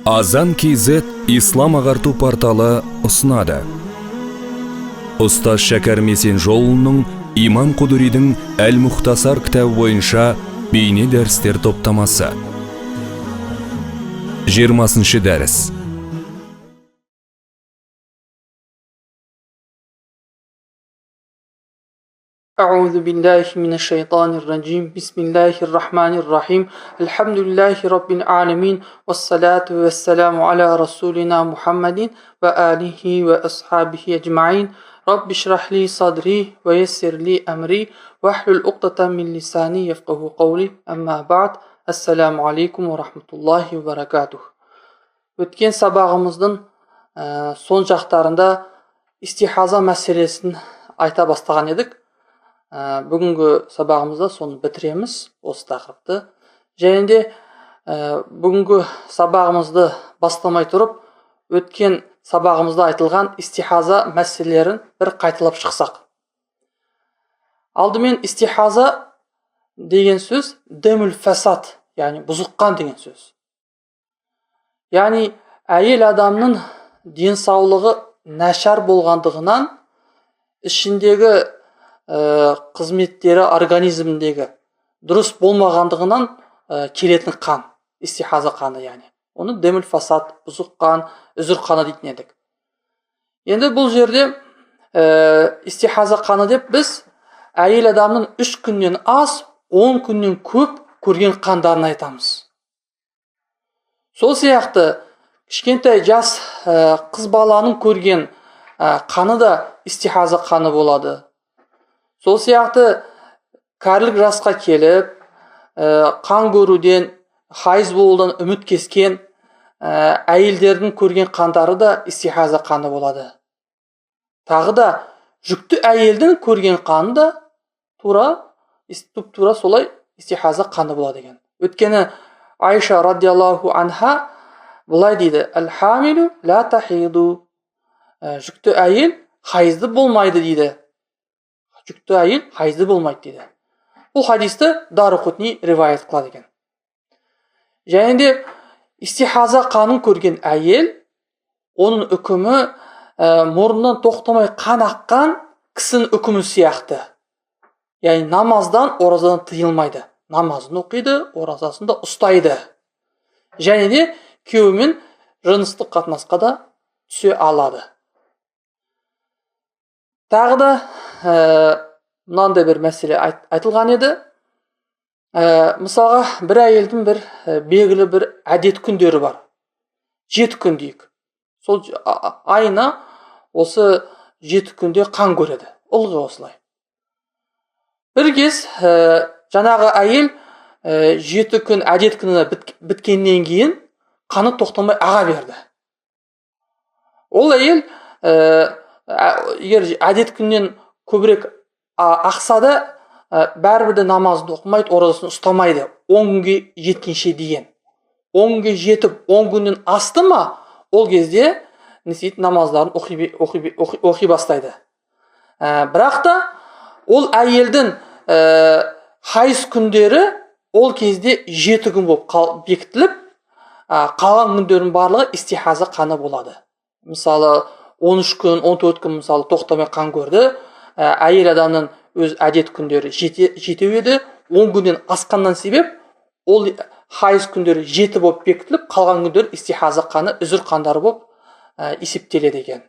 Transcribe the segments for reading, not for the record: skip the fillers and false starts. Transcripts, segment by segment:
Азан KZ ислам ағарту порталы ұсынады. Ұстаз Шәкәр Месенжолұлының Имам Құдыридің Әл-Мұхтасар кітабы бойынша бейне дәрістер топтамасы. 20-шы дәріс. أعوذ بالله من الشيطان الرجيم بسم الله الرحمن الرحيم الحمد لله رب العالمين والصلاة والسلام على رسولنا محمد وآله وأصحابه أجمعين رب اشرح لي صدري ويسر لي أمري واحلل عقدة من لساني يفقهوا قولي أما بعد السلام عليكم ورحمة الله وبركاته. Өткен сабағымыздың сон жақтарында истихаза мәселесін айта бастаған едік. Бүгінгі сабағымызда соны бітіреміз, осы тақырыпты. Және де бүгінгі сабағымызды бастамай тұрып, өткен сабағымызда айтылған истихаза мәселелерін бір қайталап шықсақ. Алдымен истихаза деген сөз демүл фасад, яғни бұзыққан деген сөз. Яғни әйел адамның денсаулығы нашар болғандығынан ішіндегі қызметтері организмдегі дұрыс болмағандығынан келетін қан, истихаза қаны яғни. Оны демүл фасад, бұзық қан, үзір қаны дейтін едік. Енді бұл жерде истихаза қаны деп біз әйел адамның 3 күннен аз, 10 күннен көп көрген қандарын айтамыз. Сол сияқты кішкентай жас қыз баланың көрген қаны да истихаза қаны болады. Сол сияқты кәрілік жасқа келіп, қан көруден, хайыз болудан үміт кескен әйелдердің көрген қандары да истихаза қаны болады. Тағы да жүкті әйелдің көрген қаны да тура солай истихаза қаны болады деген. Өткені Айша радиаллаху анха бұлай дейді: «Әл-хамилу ла тахиду». Жүкті әйел хайызды болмайды дейді. Жүкті әйел хайызды болмайды дейді. Бұл хадисті Дарақутни риваят қылады екен. Және де истихаза қанын көрген әйел, оның үкімі мұрнынан тоқтамай қан аққан кісінің үкімі сияқты. Яғни намаздан, оразадан тыйылмайды. Намазын оқиды, оразасын да ұстайды. Және де күйеуімен жыныстық қатынасқа да түсе алады. Тағы да мынандай бір мәселе айтылған еді. Мысалға, бір әйелдің бір белгілі бір әдет күндері бар. 7 күн дейік. Сол айына осы 7 күнде қан көреді. Ылғи осылай. Бір кез жаңағы әйел 7 күн әдет күні біткеннен кейін қаны тоқтамай аға берді. Ол әйел егер әдет күннен көбірек ақса да бәрібір де намазды оқымайды, оразасын ұстамайды 10 күнге жеткенше деген. 10 күнге жетіп 10 күннен асты ма, ол кезде намаздарын оқи бастайды. Бірақ та ол әйелдің хайыз күндері ол кезде 7 күн болып бекітіліп, қалған күндердің барлығы истихаза қаны болады. Мысалы 13 күн, 14 күн мысалы тоқтамай қан көрді. Әйел адамның өз әдет күндері 7 еді. 10 күннен асқаннан себеп ол хайыз күндері 7 болып бекітіліп, қалған күндер истихаза қаны, үзір қандары болып есептеледі екен.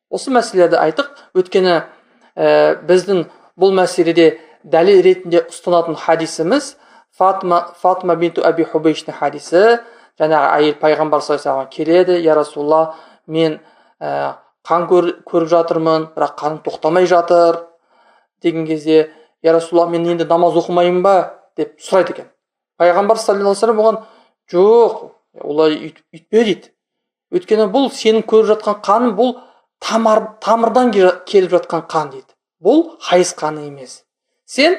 Осы мәселелерді айттық. Өйткені біздің бұл мәселеде дәлел ретінде ұстанатын хадисіміз Фатма бинту Аби Хубейштің хадисі. Жаңағы әйел пайғамбар саллаллаху алейхи келеді: «Я Расулалла, мен қан көріп жатырмын, бірақ қаным тоқтамай жатыр» деген кезде: «Я Расулалла, мен енді намаз оқымайын ба?» деп сұрайды екен. Пайғамбар саллаллаху алейхи вассалам оған: «Жоқ, олай үйтпе» дейді. Өйткені бұл сенің көріп жатқан қаның бұл тамырдан келіп жатқан қан дейді. Бұл хайыз қаны емес. Сен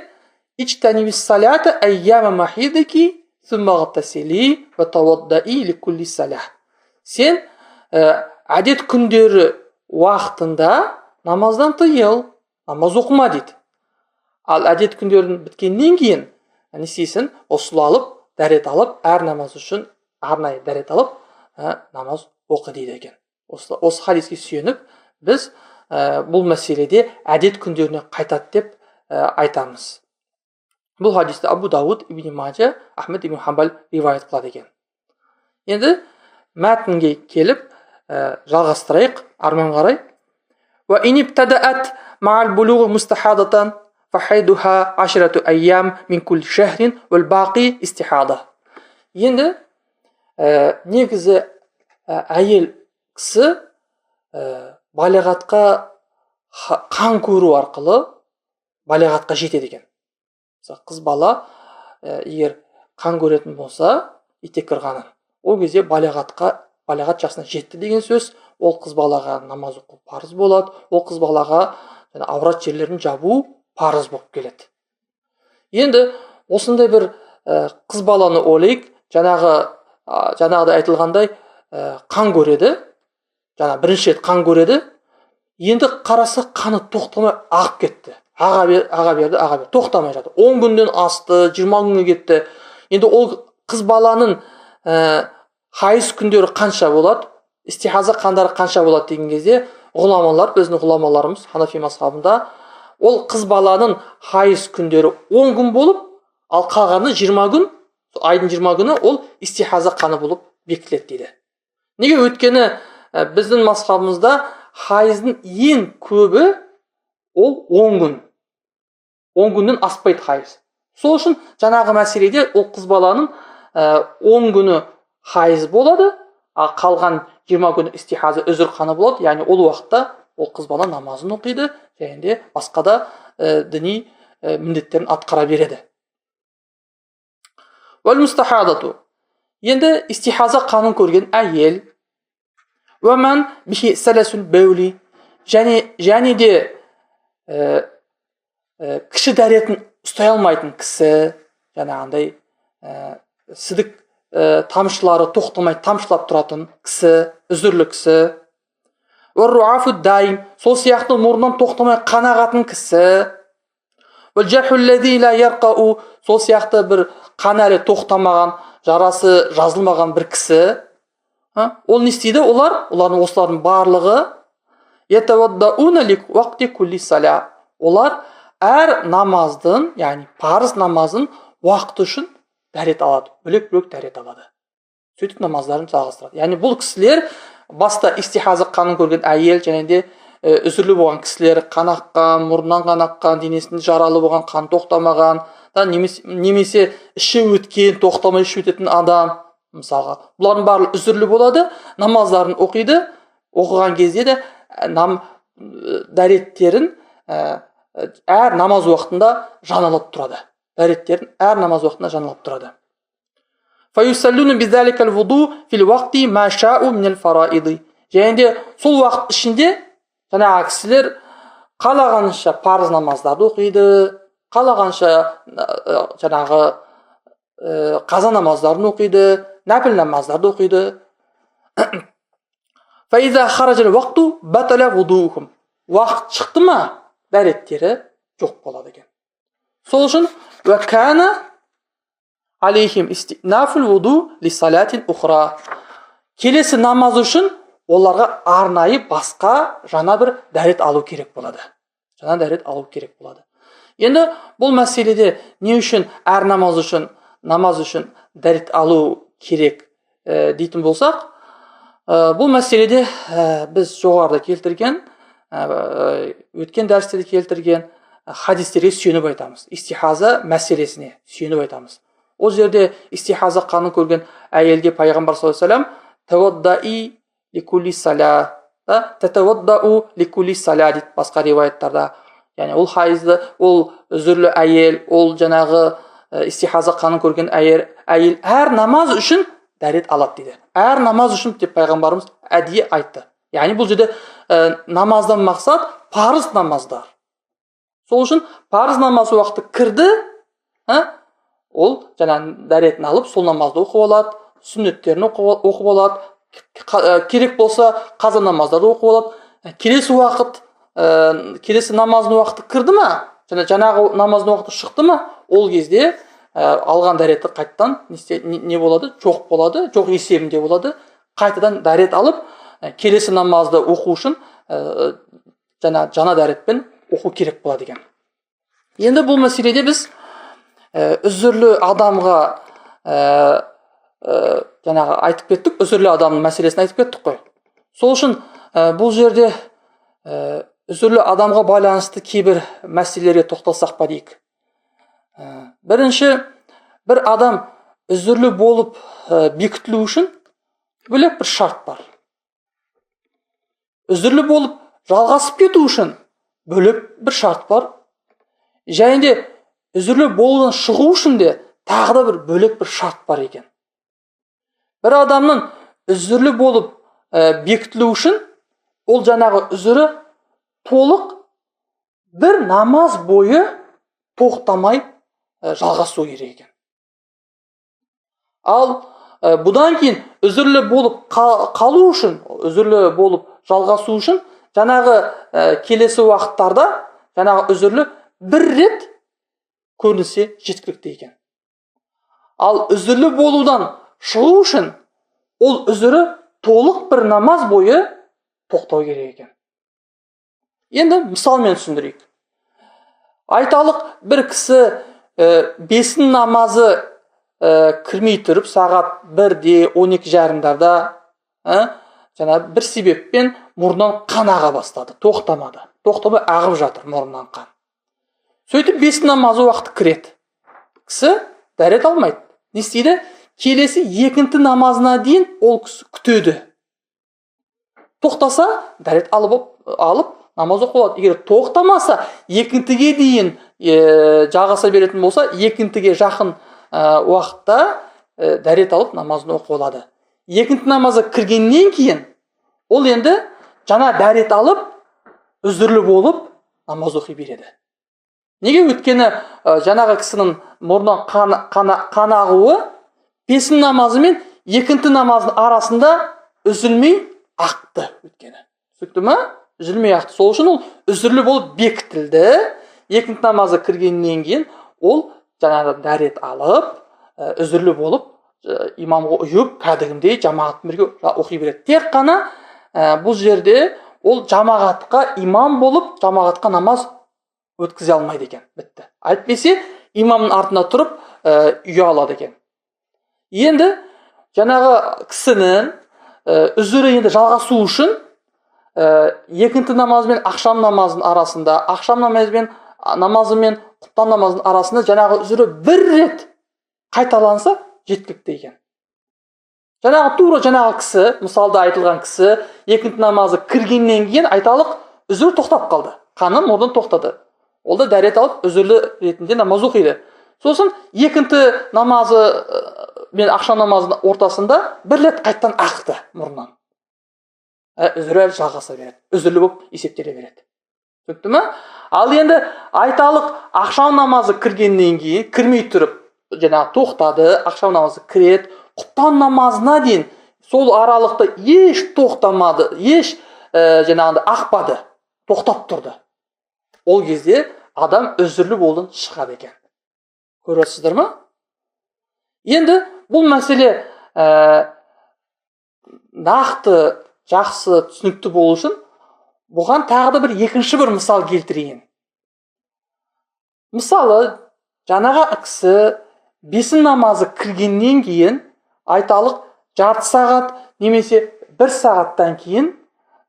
ичтанибис салята айяма махидики сумма гтасили ва таваддаи ликулли салах. Сен әдет күндері уақытында намаздан тыйыл, намаз оқыма дейді. Ал әдет күндерін біткеннен кейін не істейсің? Ғұсыл алып, дәрет алып, әр намаз үшін арнайы дәрет алып намаз оқы дейді екен. Осы хадиске сүйеніп біз бұл мәселеде әдет күндеріне қайтады деп айтамыз. Бұл хадисті Абу Дауд, Ибн Мажа, Ахмед ибн Хамбал ривайет қылады екен. Енді мәтінге келіп жалғастырайық армен қарай. Ва ин ибтадa'at ma'al bulugh mustahadatan فحيدها 10 أيام من كل شهر والباقي استحاضة. Енді негізі әйел кісі балиғатқа қан көру арқылы балиғатқа жетеді екен. Қыз бала егер қан көретін болса, итек кірғанын, ол кезде балиғат жасына жетті деген сөз. Ол қыз балаға намаз оқу парыз болады. Ол қыз балаға аурат жерлерін жабу парыз болып келеді. Енді осындай бір қыз баланы ойлайық, жаңағыда айтылғандай қан көреді, бірінші рет қан көреді. Енді қараса қаны тоқтамай ағып кетті. Аға берді, тоқтамай жатыр. 10 күнден асты, 20 күнге кетті. Енді ол қыз баланың хайыз күндері қанша болады? Истихаза қандары қанша болады деген кезде ғұламалар, біздің ғұламаларымыз Ханафи мазхабында, ол қыз баланың хайыз күндері 10 күн болып, ал қалғаны 20 күн, айдың 20 күні ол истихаза қаны болып бекітіледі дейді. Неге? Өйткені біздің мазхабымызда хайыздың ең көбі ол 10 күн. 10 күннен аспайды хайыз. Сол үшін жаңағы мәселеде ол қыз баланың 10 күні хайыз болады, ал қалған 20 күні истихаза үзір қаны болады. Яғни ол уақытта ол қыз бала намазын оқиды, және де басқа да діни міндеттерін атқара береді. Вал-мустахадату. Енді истихаза қанын көрген әйел, уәмән бихи сәләсүн бәули, және де кіші дәретін ұстай алмайтын кісі, жаңағындай сідік тамшылары тоқтамай тамшылап тұратын кісі, үзірлі кісі. Уәр-руафу дайым, сол сияқты мұрнынан тоқтамай қан ағатын кісі. Уәл-жахулләзи ла ярқау, сол сияқты бір қан әлі тоқтамаған, жарасы жазылмаған бір кісі. Ол не істейді? Олардың барлығы ятаваддауна ли вақти кулли саля. Олар әр намаздың, яғни парыз намазын уақыты үшін дәрет алады, бөлек-бөлек дәрет алады. Сөйтіп намаздарын жалғастырады. Яғни бұл кісілер баста истихаза қанын көрген әйел, және де үзірлі болған кісілер, қан аққан, мұрнынан қан аққан, денесінде жаралы болған, қан тоқтамаған, немесе іші өткен, тоқтамай іші өтетін адам, мысалға. Бұлардың барлығы үзірлі болады, намаздарын оқиды, оқыған кезде де дәреттерін әр намаз уақытында жаналап тұрады. Дәреттерін әр намаз уақытында жаналап тұрады. Фаюсаллуна бизаликал вуду фил вақти ма шау минал фараиди. Және де сол уақыт ішінде жаңағы кісілер қалағанша парыз намаздарды оқиды, қалағанша жаңағы қаза намаздарын оқиды, нәпіл намаздарды оқиды. Фаиза хараджал вақту батала вудухум. Уақыт шықты ма, дәреттері жоқ болады екен. Сол үшін вакана алейхим истинафул вуду ли салатин ухра. Келесі намаз үшін оларға арнайы басқа жаңа бір дәрет алу керек болады. Енді бұл мәселеде не үшін әр намаз үшін дәрет алу керек дейтін болсақ, бұл мәселеде біз жоғарыда келтірген, өткен дәрістерде келтірген хадистерге сүйеніп айтамыз. Истихаза мәселесіне сүйеніп айтамыз. Ол жерде истихаза қанын көрген әйелге пайғамбар саллаллаху алейхи ва саллям таваддаи ликулли сала, татаваддау ликулли сала дейді басқа риваяттарда. Яғни ол хайызды, ол үзірлі әйел, ол жаңағы истихаза қанын көрген әйел әр намаз үшін дәрет алады дейді. Әр намаз үшін деп пайғамбарымыз әдейі айтты. Яғни бұл жерде намаздан мақсат парыз намаздар. Сол үшін парыз намаз уақыты кірді, ол жаңағы дәретін алып сол намазды оқып алады, сүннеттерін оқып алады, керек болса қаза намаздарды оқып алады. Келесі намаздың уақыты кірді ма, жаңағы намаздың уақыты шықты ма, ол кезде алған дәреті қайттан не болады? Жоқ болады, жоқ есебінде болады. Қайтадан дәрет алып, келесі намазды оқу үшін жаңа дәретпен оқу керек болады екен. Енді бұл мәселеде біз үзірлі адамға жаңағы айтып кеттік, үзірлі адамның мәселесін айтып кеттік қой. Сол үшін бұл жерде үзірлі адамға байланысты кейбір мәселелерге тоқталсақ па дейік. Бірінші, бір адам үзірлі болып бекітілу үшін бөлек бір шарт бар. Үзірлі болып жалғасып кету үшін бөлек бір шарт бар. Және де үзірлі болудан шығу үшін де тағы да бір бөлек бір шарт бар екен. Бір адамның үзірлі болып бекітілу үшін ол жаңағы үзірі толық бір намаз бойы тоқтамай жалғасу керек екен. Ал бұдан кейін үзірлі болып қалу үшін, үзірлі болып жалғасу үшін жаңағы келесі уақыттарда жаңағы үзірлі бір рет көрінсе жеткілікті екен. Ал үзірлі болудан шығу үшін ол үзірі толық бір намаз бойы тоқтау керек екен. Енді мысалмен түсіндірейік. Айталық, бір кісі бесін намазы кірмей тұрып, сағат 1-де 12:30-дарда жаңа бір себеппен мұрнынан қан аға бастады, тоқтамады. Тоқтамай ағып жатыр мұрнынан қан. Сөйтіп бесін намазы уақыты кіреді. Кісі дәрет алмайды. Не істейді? Келесі екінші намазына дейін ол кісі күтеді. Тоқтаса, дәрет алып намаз оқылады. Егер тоқтамаса, екіншіге дейін жағаса беретін болса, екіншіге жақын уақытта дәрет алып намазын оқылады. Екінші намазы кіргеннен кейін ол енді жаңа дәрет алып, үзірлі болып намаз оқи береді. Неге? Өйткені жаңағы кісінің мұрнынан қан ағуы бесін намазы мен екінші намаздың арасында үзілмей ақты. Өйткені түсінікті ме? Үзілмей ақты. Сол үшін ол үзірлі болып бекітілді. Екінші намазы кіргеннен кейін ол жаңағы дәрет алып, үзірлі болып имамға ұйып, кәдімгідей жамағатпен бірге оқи береді. Тек қана бұл жерде ол жамағатқа имам болып, жамағатқа намаз өткізе алмайды екен. Бітті. Айтпесе, имамның артына тұрып үйе алады екен. Енді жаңағы кісінің үзірі енді жалғасу үшін екінші намаз бен ақшам намазының арасында, ақшам намазы мен құптан намазының арасында жаңағы үзірі бір рет қайталанса жеткілікті екен. Жаңағы кісі, мысалда айтылған кісі, екінші намазы кіргеннен кейін айталық үзір тоқтап қалды. Қаны мұрнын тоқтады. Ол да дәрет алып үзірлі ретінде намаз оқиды. Сосын екінші намазы мен ақшам намазының ортасында бір рет қайттан ақты мұрнынан. Үзірі жалғаса береді. Үзірлі болып есептеле береді. Түсінікті ме? Ал енді айталық ақшам намазы кіргеннен кейін кірмей тұрып жаңағы тоқтады, ақшам намазы кіреді, құптан намазына дейін сол аралықта еш тоқтамады, еш жаңағында ақпады, тоқтап тұрды. Ол кезде адам үзірлі болудан шығады екен. Көресіздер ме? Енді бұл мәселе нақты, жақсы, түсінікті болу үшін бұған тағы да бір екінші бір мысал келтірейін. Мысалы, жаңағы кісі бесін намазы кіргеннен кейін айталық жарты сағат немесе бір сағаттан кейін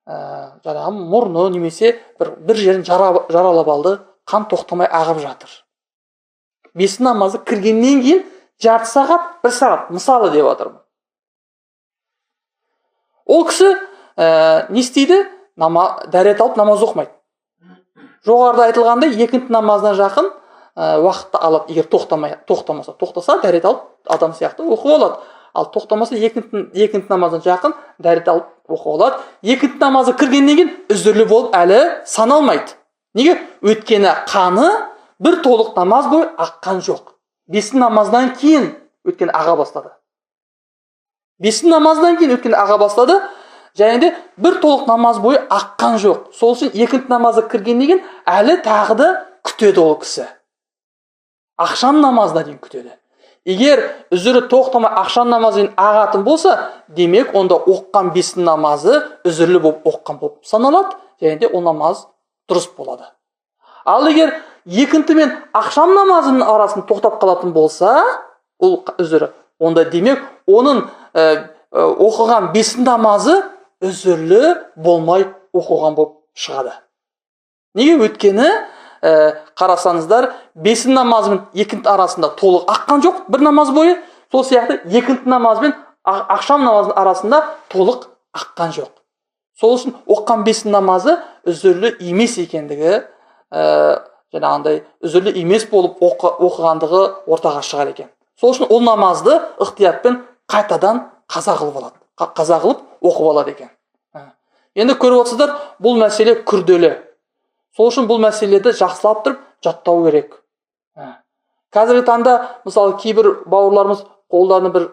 жаңағы мұрны немесе бір жерін жаралап алды, қан тоқтамай ағып жатыр. Бесін намазы кіргеннен кейін жарты сағат, бір сағат, мысалы деп жатырмын. Ол кісі не істейді? Дәрет алып намаз оқымайды. Жоғарыда айтылғандай екінші намазына жақын уақытты алып, егер тоқтамаса, тоқтаса дәрет алып адам сияқты оқып алады. Ал тоқтамаса екінші намазына жақын дәрет алып оқып алады. Екінші намазы кіргеннен кейін үзірлі болып әлі саналмайды. Неге? Өйткені қаны бір толық намаз бойы аққан жоқ. Бесін намаздан кейін өйткені аға бастады. Бесін намаздан кейін өйткені аға бастады. Және де бір толық намаз бойы аққан жоқ. Сол үшін екінші намазы кіргеннен кейін әлі тағы да күтеді ол кісі. ақшам намазына дейін күтеді. Егер үзірі тоқтамай ақшам намазын ағатын болса, демек онда оққан бестің намазы үзірлі болып оққан болып саналады, және де ол намаз дұрыс болады. Ал егер екінті мен ақшам намазының арасын тоқтап қалатын болса, ол үзірі, онда демек оның оқыған бестің намазы үзірлі болмай оқыған болып шығады. Неге? Өйткені қарасаңыздар, бесін намаз бен екінті арасында толық аққан жоқ бір намаз бойы, сол сияқты екінті намаз бен ақшам намазының арасында толық аққан жоқ. Сол үшін оққан бесін намазы үзірлі емес екендігі, жаңағындай үзірлі емес болып оқығандығы ортаға шығар екен. Сол үшін ол намазды ықтиятпен қайтадан қаза қылып оқып алады екен. Енді көріп отырсыздар, бұл мәселе күрделі. Сол үшін бұл мәселелерді жақсылап тұрып жаттау керек. Қазіргі таңда, мысалы, кейбір бауырларымыз қолдарына бір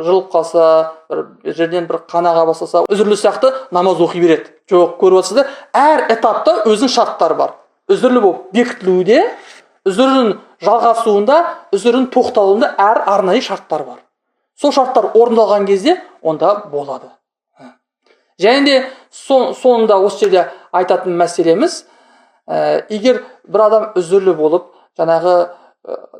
жылып қалса, бір жерден бір қанаға басылса, үзірлі сияқты намаз оқи береді. Жоқ, көріп отырсыздар, әр этапта өзінің шарттары бар. Үзірлі болып бекітілуде, үзірдің жалғасуында, үзірдің тоқталуында әр арнайы шарттар бар. Сол шарттар орындалған кезде онда болады. Және де соңында осы жерде айтатын мәселеміз, егер бір адам үзірлі болып, жаңағы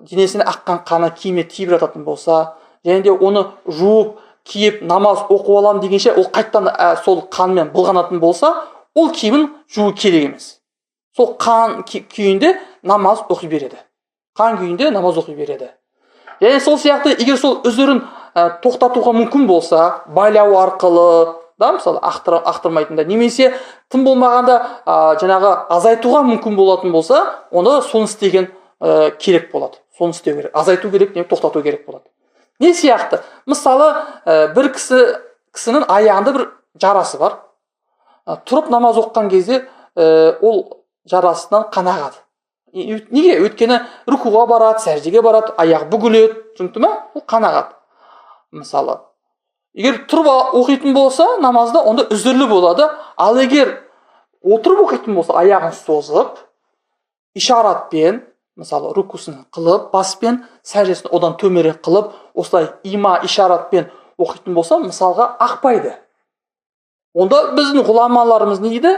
денесіне аққан қаны киіміне тиіп жататын болса, және де оны жуып, киіп, намаз оқып алам дегенше, ол қайттан сол қанмен былғанатын болса, ол киімін жуу керек емес. Сол қан күйінде намаз оқи береді. Қан күйінде намаз оқи береді. Және сол сияқты, егер сол үзірін тоқтатуға мүмкін болса, байлау арқылы, мысалы, ақтырмайтында, немесе тым болмағанда жаңағы азайтуға мүмкін болатын болса, онда соны істеген керек болады. Соны істеу керек. Азайту керек, не тоқтату керек болады. Не сияқты? Мысалы, бір кісінің аяғында бір жарасы бар. Тұрып намаз оққан кезде ол жарасынан қан ағады. Неге? Өйткені рүкуға барады, сәждеге барады, аяқ бүгіледі, түсінікті ме? Ол қан ағады. Мысалы, егер тұрып оқитын болса намазда, онда үзірлі болады. Ал егер отырып оқитын болса, аяғын созып, ишаратпен, мысалы, рүкусын қылып, баспен, сәждесін одан төмірек қылып, осылай ишаратпен оқитын болса, мысалға ақпайды. Онда біздің ғұламаларымыз не дейді?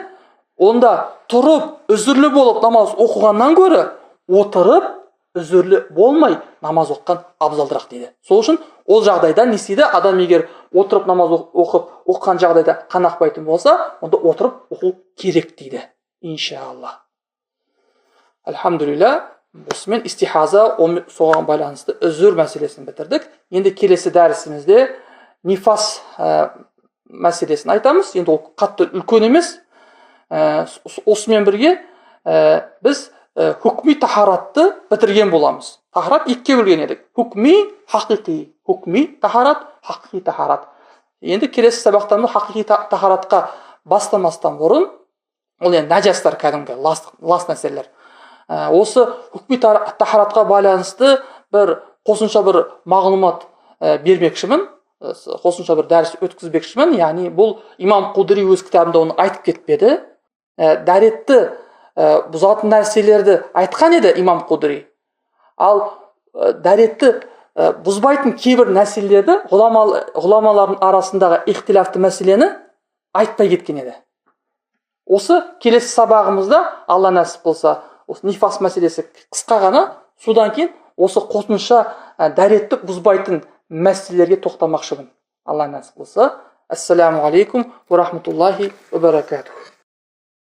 Онда тұрып, үзірлі болып намаз оқығаннан көрі, отырып, үзірлі болмай намаз оққан абзалдырақ дейді. Сол үшін ол жағдайда не істейді? Адам егер отырып намаз оқыған жағдайда қан ақпайтын болса, онда отырып оқу керек дейді. Иншалла. Альхамдулилля, осымен истихаза соған байланысты үзір мәселесін бітірдік. Енді келесі дәрісімізде нифас мәселесін айтамыз. Енді ол қатты үлкен емес. Осымен бірге біз hukmi taharatты бітірген боламыз. Тахарат екіге бөлген едік. Hukmi, хақиқи. Hukmi taharat, хақиқи тахарат. Енді келесі сабақтарында хақиқи тахаратқа бастамастан бұрын, ол енді нәжастар кәдімгі, лас нәрселер. Осы hukmi тахаратқа байланысты бір қосымша бір мағлұмат бермекшімін. Қосымша бір дәріс өткізбекшімін. Яғни бұл имам Қудри өз кітабында оны айтып кетпеді. Дәретті бұзатын нәрселерді айтқан еді имам Қудри. Ал дәретті бұзбайтын кейбір нәрселерді ғұламалардың арасындағы ихтилафты мәселені айтпай кеткен еді. Осы келесі сабағымызда, Алла нәсіп болса, осы нифас мәселесі қысқа ғана, содан кейін осы қосымша дәретті бұзбайтын мәселелерге тоқтамақшымын. Алла нәсіп болса. Ассаламу алейкум ва рахматуллахи ва баракатух.